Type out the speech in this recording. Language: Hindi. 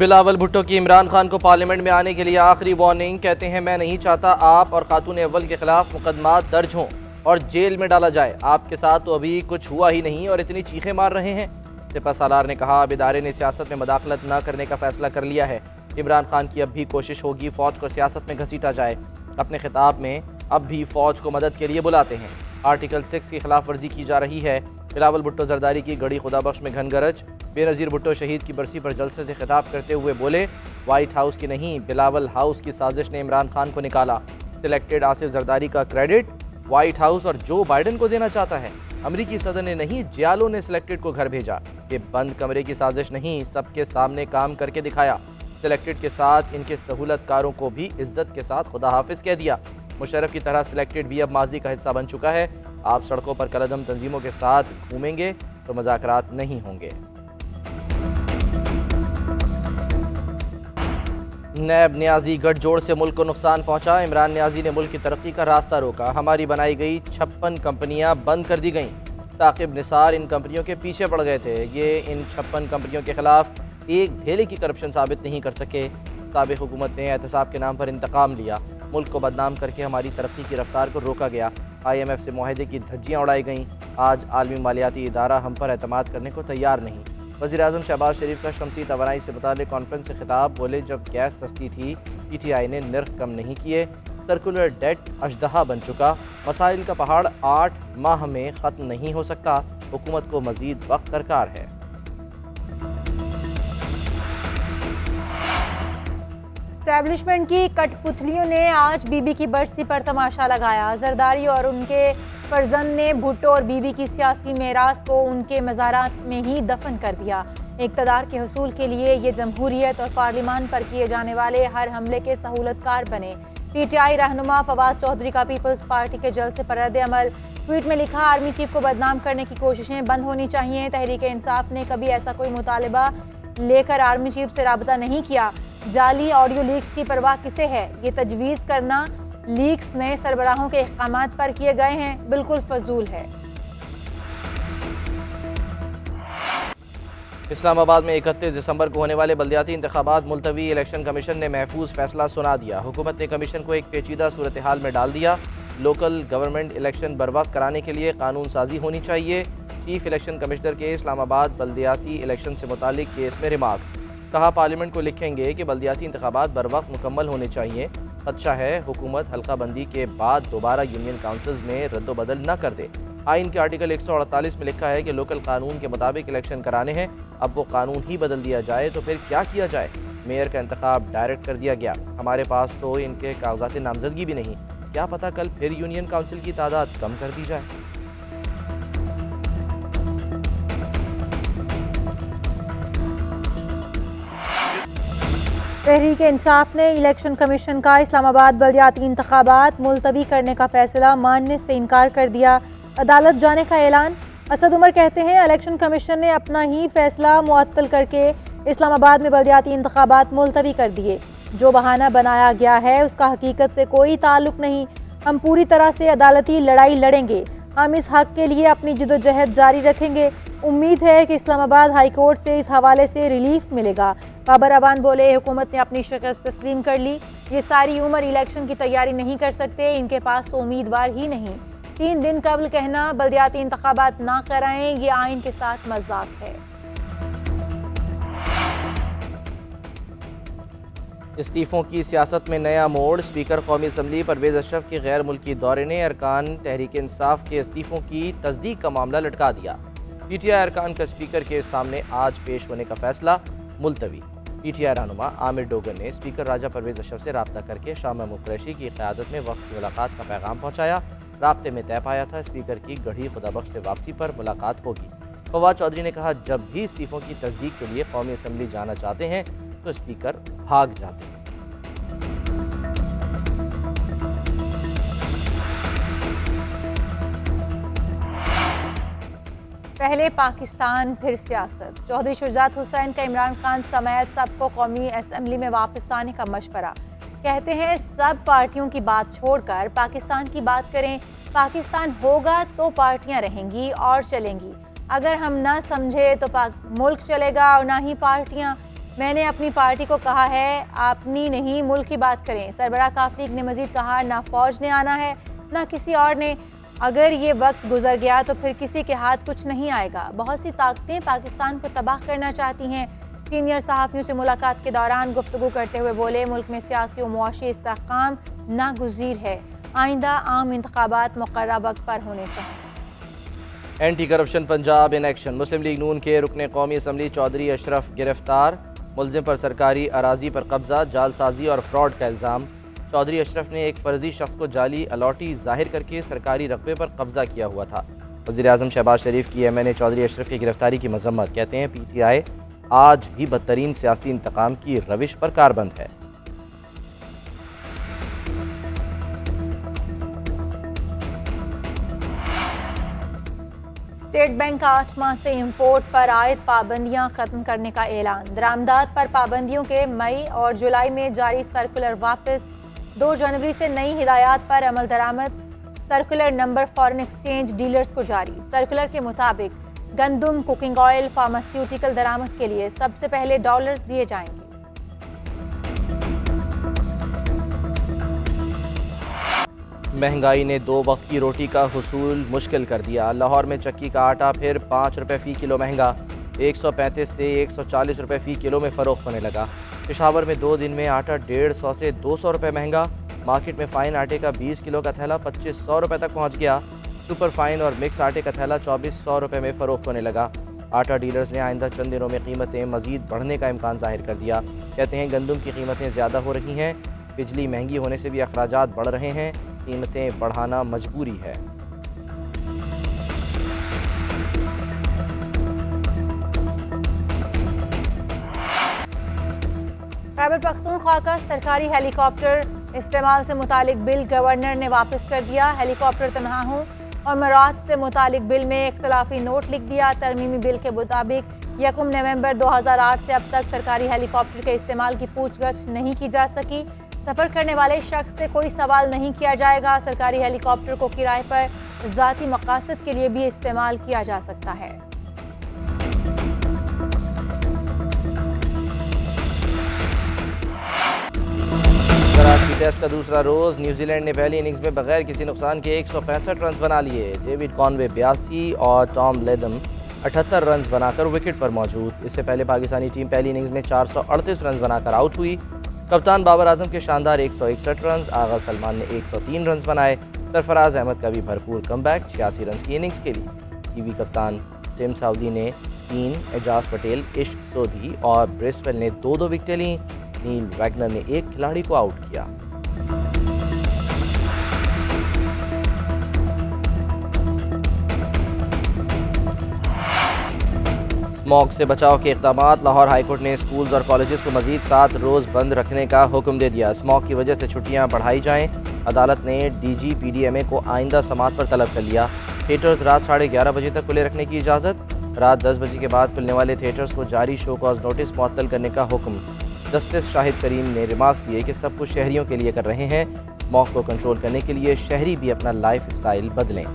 बिलावल भुट्टो की इमरान खान को पार्लियामेंट में आने के लिए आखिरी वार्निंग। कहते हैं मैं नहीं चाहता आप और खातून अव्वल के खिलाफ मुकदमा दर्ज हों और जेल में डाला जाए। आपके साथ तो अभी कुछ हुआ ही नहीं और इतनी चीखें मार रहे हैं। सिपहसालार ने कहा अब इदारे ने सियासत में मदाखलत न करने का फैसला कर लिया है। इमरान खान की अब भी कोशिश होगी फौज को सियासत में घसीटा जाए। अपने खिताब में अब भी फौज को मदद के लिए बुलाते हैं। आर्टिकल 6 की खिलाफ वर्जी की जा रही है। बिलावल भुट्टो जरदारी की गढ़ी खुदाबख्श में घनगरज। बेनज़ीर भुट्टो शहीद की बरसी पर जलसे से खिताब करते हुए बोले व्हाइट हाउस की नहीं बिलावल हाउस की साजिश ने इमरान खान को निकाला। सिलेक्टेड आसिफ जरदारी का क्रेडिट व्हाइट हाउस और जो बाइडन को देना चाहता है। अमरीकी सदर ने नहीं जियालो ने सिलेक्टेड को घर भेजा। ये बंद कमरे की साजिश नहीं सबके सामने काम करके दिखाया। सिलेक्टेड के साथ इनके सहूलतकारों को भी इज्जत के साथ खुदा हाफिज कह दिया। मुशर्रफ की तरह सिलेक्टेड भी अब माजी का हिस्सा बन चुका है। आप सड़कों पर कलदम तंजीमों के साथ घूमेंगे तो मजाकरात नहीं होंगे। नैब न्याजी गठजोड़ से मुल्क को नुकसान पहुंचा। इमरान न्याजी ने मुल्क की तरक्की का रास्ता रोका। हमारी बनाई गई 56 कंपनियां बंद कर दी गईं। ताकिब निसार इन कंपनियों के पीछे पड़ गए थे। ये इन 56 कंपनियों के खिलाफ एक ढेले की करप्शन साबित नहीं कर सके। साबिक हुकूमत ने एहतसाब के नाम पर इंतकाम लिया। मुल्क को बदनाम करके हमारी तरक्की की रफ्तार को रोका गया। IMF से मुआहदे की धज्जियाँ उड़ाई गईं। आज आलमी मालियाती इदारा हम पर एतमाद करने को तैयार नहीं। वज़ीर-ए-आज़म शहबाज शरीफ का शमसी तवानाई से मुताल्लिक़ कॉन्फ्रेंस से खिताब। बोले जब गैस सस्ती थी PTI ने निर्ख कम नहीं किए। सर्कुलर डेट अजदहा बन चुका। मसाइल का पहाड़ 8 माह में ख़त्म नहीं हो सकता। हुकूमत को मज़ीद वक्त दरकार है। एस्टैब्लिशमेंट की कठपुतलियों ने आज बीबी की बरसी पर तमाशा लगाया। जरदारी और उनके फर्जंद ने भुट्टो और बीबी की सियासी मेरास को उनके मज़ारात में ही दफन कर दिया। इक़्तिदार के हुसूल के लिए ये जमहूरियत और पार्लिमान पर किए जाने वाले हर हमले के सहूलतकार बने। PTI रहनुमा फवाद चौधरी का पीपल्स पार्टी के जलसे पर रद्द-ए-अमल। ट्वीट में लिखा आर्मी चीफ को बदनाम करने की कोशिशें बंद होनी चाहिए। तहरीक इंसाफ ने कभी ऐसा कोई मुतालबा लेकर आर्मी चीफ से राबता नहीं किया। जाली ऑडियो लीक्स की परवाह किसे है? ये तजवीज़ करना लीक्स नए सरबराहों के अहकामात पर किए गए हैं बिल्कुल फजूल है। इस्लामाबाद में 31 दिसंबर को होने वाले बल्दियाती इंतखाबात मुलतवी। इलेक्शन कमीशन ने महफूज फैसला सुना दिया। हुकूमत ने कमीशन को एक पेचीदा सूरत हाल में डाल दिया। लोकल गवर्नमेंट इलेक्शन बर्वक्त कराने के लिए कानून साजी होनी चाहिए। चीफ इलेक्शन कमिश्नर के इस्लामाबाद बल्दियाती इलेक्शन से मुतालिक केस में रिमार्क्स। कहा पार्लियामेंट को लिखेंगे कि बल्दियाती इंतखाबात बर्वक्त मुकम्मल होने चाहिए। खदशा है हुकूमत हल्का बंदी के बाद दोबारा यूनियन काउंसिल्स में रद्दोबदल न कर दे। आइन के आर्टिकल 148 में लिखा है कि लोकल कानून के मुताबिक इलेक्शन कराने हैं। अब वो कानून ही बदल दिया जाए तो फिर क्या किया जाए? मेयर का इंतखाब डायरेक्ट कर दिया गया। हमारे पास तो इनके कागजात नामजदगी भी नहीं। क्या पता कल फिर यूनियन काउंसिल की तादाद कम कर दी जाए। तहरीक इंसाफ ने इलेक्शन कमीशन का इस्लामाबाद बल्दियाती इंतखाबात मुलतवी करने का फैसला मानने से इनकार कर दिया। अदालत जाने का ऐलान। असद उमर कहते हैं इलेक्शन कमीशन ने अपना ही फैसला मुअत्तल करके इस्लामाबाद में बल्दियाती इंतखाबात मुलतवी कर दिए। जो बहाना बनाया गया है उसका हकीकत से कोई ताल्लुक नहीं। हम पूरी तरह से अदालती लड़ाई लड़ेंगे। हम इस हक के लिए अपनी जद्दोजहद जारी रखेंगे। उम्मीद है कि इस्लामाबाद हाई कोर्ट से इस हवाले से रिलीफ मिलेगा। बाबर अवान बोले हुकूमत ने अपनी शिकस्त तस्लीम कर ली। ये सारी उम्र इलेक्शन की तैयारी नहीं कर सकते। इनके पास तो उम्मीदवार ही नहीं। 3 दिन कबल कहना बल्दियाती इंतखाबात ना कराएं ये आइन के साथ मजाक है। इस्तीफों की सियासत में नया मोड़। स्पीकर कौमी असम्बली परवेज अशरफ के गैर मुल्की दौरे ने अरकान तहरीक इंसाफ के इस्तीफों की तस्दीक का मामला लटका दिया। PTI अरकान का स्पीकर के सामने आज पेश होने का फैसला मुलतवी। PTI रहनुमा आमिर डोगर ने स्पीकर राजा परवेज अशरफ से रब्ता करके शाह महमूद कुरैशी की क़यादत में वक्त की मुलाकात का पैगाम पहुँचाया। राब्ते में तय पाया था स्पीकर की गढ़ी खुदाबख्श से वापसी पर मुलाकात होगी। फवाद चौधरी ने कहा जब भी इस्तीफों की तस्दीक के लिए कौमी असम्बली जाना चाहते हैं तो स्पीकर भाग जाते हैं। पहले पाकिस्तान फिर सियासत। चौधरी शुजात हुसैन का इमरान खान समेत सबको कौमी असम्बली में वापस आने का मशवरा। कहते हैं सब पार्टियों की बात छोड़कर पाकिस्तान की बात करें। पाकिस्तान होगा तो पार्टियां रहेंगी और चलेंगी। अगर हम ना समझे तो मुल्क चलेगा और ना ही पार्टियां। मैंने अपनी पार्टी को कहा है अपनी नहीं मुल्क की बात करें। सरबराह काफ लीग ने मजीद कहा ना फौज ने आना है ना किसी और ने, अगर ये वक्त गुजर गया तो फिर किसी के हाथ कुछ नहीं आएगा। बहुत सी ताकतें पाकिस्तान को तबाह करना चाहती हैं। सीनियर सहाफ़ियों से मुलाकात के दौरान गुफ्तगू करते हुए बोले, मुल्क में सियासी और मुआशी इस्तेहकाम नागुज़ीर है, आइंदा आम इंतखाबात मुकर्रर वक्त पर होने चाहिए। Anti corruption Punjab in action. Muslim League नून के रुकने कौमी असम्बली चौधरी अशरफ गिरफ्तार। मुलजिम पर सरकारी अराजी पर कब्जा, जालसाजी और फ्रॉड का इल्ज़ाम। चौधरी अशरफ ने एक फर्जी शख्स को जाली अलॉटी जाहिर करके सरकारी रकबे पर कब्जा किया हुआ था। वज़ीर-ए-आज़म शहबाज शरीफ की MNA चौधरी अशरफ की गिरफ्तारी की मजम्मत। कहते हैं PTI आज भी बदतरीन सियासी इंतकाम की रविश पर कारबंद है। स्टेट बैंक का 8 माह से इंपोर्ट पर आयद पाबंदियां खत्म करने का ऐलान। दरामदात पर पाबंदियों के मई और जुलाई में जारी सर्कुलर वापस। 2 जनवरी से नई हिदायत पर अमल दरामद। Circular number foreign exchange dealers को जारी। सर्कुलर के मुताबिक गंदम, कुकिंग ऑयल, फार्मास्यूटिकल दरामद के लिए सबसे पहले डॉलर्स दिए जाएंगे। महंगाई ने 2 वक्त की रोटी का हुसूल मुश्किल कर दिया। लाहौर में चक्की का आटा फिर 5 रुपये फ़ी किलो महंगा, 135 से 140 रुपये फ़ी किलो में फ़रोख्त होने लगा। पेशावर में 2 दिन में आटा 150 से 200 रुपये महंगा। मार्केट में फ़ाइन आटे का 20 किलो का थैला 2500 रुपये तक पहुँच गया। सुपर फाइन और मिक्स आटे का थैला 2400 रुपये में फ़रोख्त होने लगा। आटा डीलर्स ने आइंदा चंद दिनों में कीमतें मज़ीद बढ़ने का इम्कान जाहिर कर दिया। कहते हैं गंदम की कीमतें ज़्यादा हो रही हैं, बिजली महंगी होने से भी अखराजात बढ़ रहे हैं, कीमतें बढ़ाना मजबूरी है। खैबर पख्तूनख्वा का सरकारी हेलीकॉप्टर इस्तेमाल से मुतालिक बिल गवर्नर ने वापस कर दिया। हेलीकॉप्टर तनहाओं और मराद से मुतालिक बिल में इख्तलाफी नोट लिख दिया। तरमीमी बिल के मुताबिक 1 नवंबर 2008 से अब तक सरकारी हेलीकॉप्टर के इस्तेमाल की पूछगछ नहीं की जा सकी। सफर करने वाले शख्स से कोई सवाल नहीं किया जाएगा। सरकारी हेलीकॉप्टर को किराए पर ज़ाती मकासद के लिए भी इस्तेमाल किया जा सकता है। कराची टेस्ट का दूसरा रोज। न्यूजीलैंड ने पहली इनिंग्स में बगैर किसी नुकसान के 165 रन बना लिए। डेविड कॉनवे 82 और टॉम लेदम 78 रन बनाकर विकेट पर मौजूद। इससे पहले पाकिस्तानी टीम पहली इनिंग्स में 438 रन बनाकर आउट हुई। कप्तान बाबर आजम के शानदार 161 रन, आगा सलमान ने 103 रन बनाए। सरफराज अहमद का भी भरपूर कमबैक 86 रन की इनिंग्स के लिए। टीवी कप्तान टिम साउदी ने 3, एजाज पटेल, इश्क सोधी और ब्रिसवेल ने 2-2 विकेटें लीं। नील वैगनर ने 1 खिलाड़ी को आउट किया। स्मॉग से बचाव के इक़दामात। लाहौर हाईकोर्ट ने स्कूल्स और कॉलेजेस को मजीद 7 रोज़ बंद रखने का हुक्म दे दिया। स्मॉग की वजह से छुट्टियां बढ़ाई जाएं। अदालत ने DG PDMA को आइंदा समाअत पर तलब कर लिया। थिएटर्स रात 11:30 बजे तक खुले रखने की इजाज़त। रात 10 बजे के बाद खुलने वाले थिएटर्स को जारी शो कॉज नोटिस मुअत्तल करने का हुक्म। जस्टिस शाहिद करीम ने रिमार्क्स दिए कि सब कुछ शहरियों के लिए कर रहे हैं। स्मॉग को कंट्रोल करने के लिए शहरी भी अपना लाइफ स्टाइल बदलें।